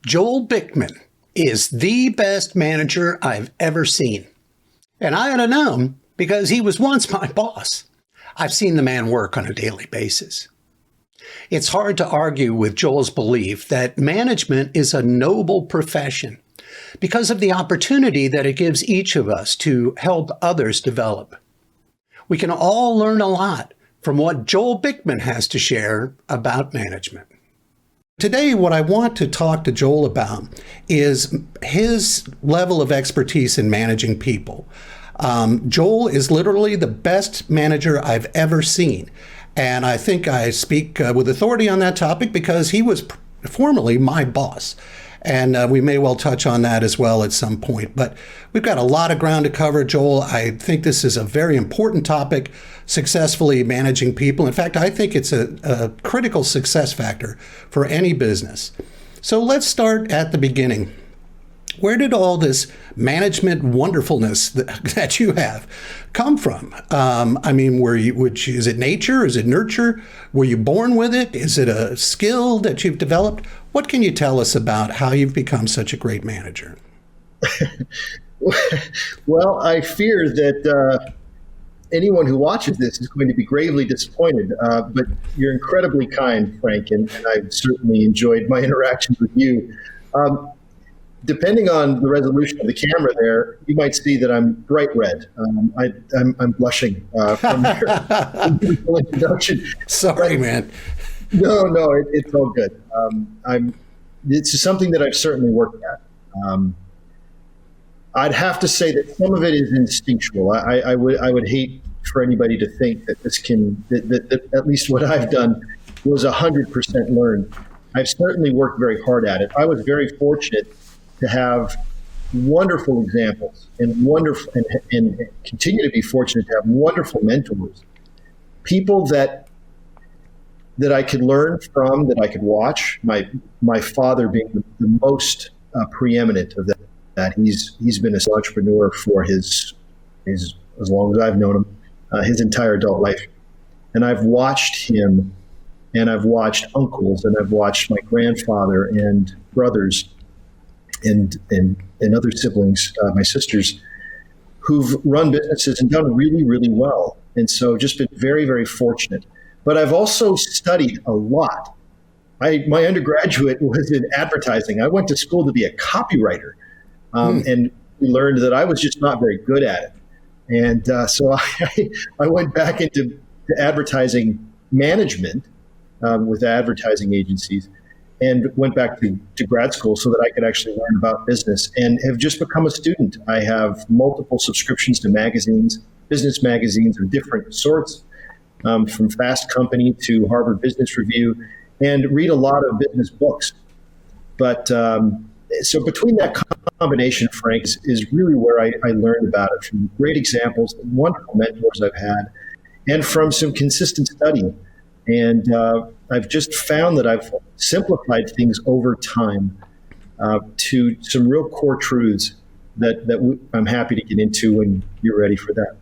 Joel Bikman is the best manager I've ever seen. And I ought to know him because he was once my boss. I've seen the man work on a daily basis. It's hard to argue with Joel's belief that management is a noble profession because of the opportunity that it gives each of us to help others develop. We can all learn a lot from what Joel Bikman has to share about management. Today, what I want to talk to Joel about is his level of expertise in managing people. Joel is literally the best manager I've ever seen. And I think I speak with authority on that topic because he was formerly my boss. And we may well touch on that as well at some point. But we've got a lot of ground to cover, Joel. I think this is a very important topic, successfully managing people. In fact, I think it's a critical success factor for any business. So let's start at the beginning. Where did all this management wonderfulness that you have come from? Is it nature? Is it nurture? Were you born with it? Is it a skill that you've developed? What can you tell us about how you've become such a great manager? Well, I fear that anyone who watches this is going to be gravely disappointed, but you're incredibly kind, Frank, and I've certainly enjoyed my interactions with you. Depending on the resolution of the camera there, you might see that I'm bright red. I'm blushing from your beautiful introduction. Sorry, man. No, it's all good. It's something that I've certainly worked at. I'd have to say that some of it is instinctual. I would hate for anybody to think that that at least what I've done was 100% learned. I've certainly worked very hard at it. I was very fortunate to have wonderful examples and continue to be fortunate to have wonderful mentors, people that I could learn from, that I could watch. My father being the most preeminent of that. He's been an entrepreneur for his as long as I've known him, his entire adult life, and I've watched him, and I've watched uncles, and I've watched my grandfather and brothers, and other siblings, my sisters, who've run businesses and done really, really well. And so just been very, very fortunate. But I've also studied a lot. My undergraduate was in advertising. I went to school to be a copywriter, and we learned that I was just not very good at it. And so I went back into advertising management with advertising agencies, and went back to grad school so that I could actually learn about business, and have just become a student. I have multiple subscriptions to magazines, business magazines of different sorts, from Fast Company to Harvard Business Review, and read a lot of business books. But so between that combination, Frank, is really where I learned about it, from great examples, wonderful mentors I've had, and from some consistent studying. And I've just found that I've simplified things over time to some real core truths that I'm happy to get into when you're ready for that.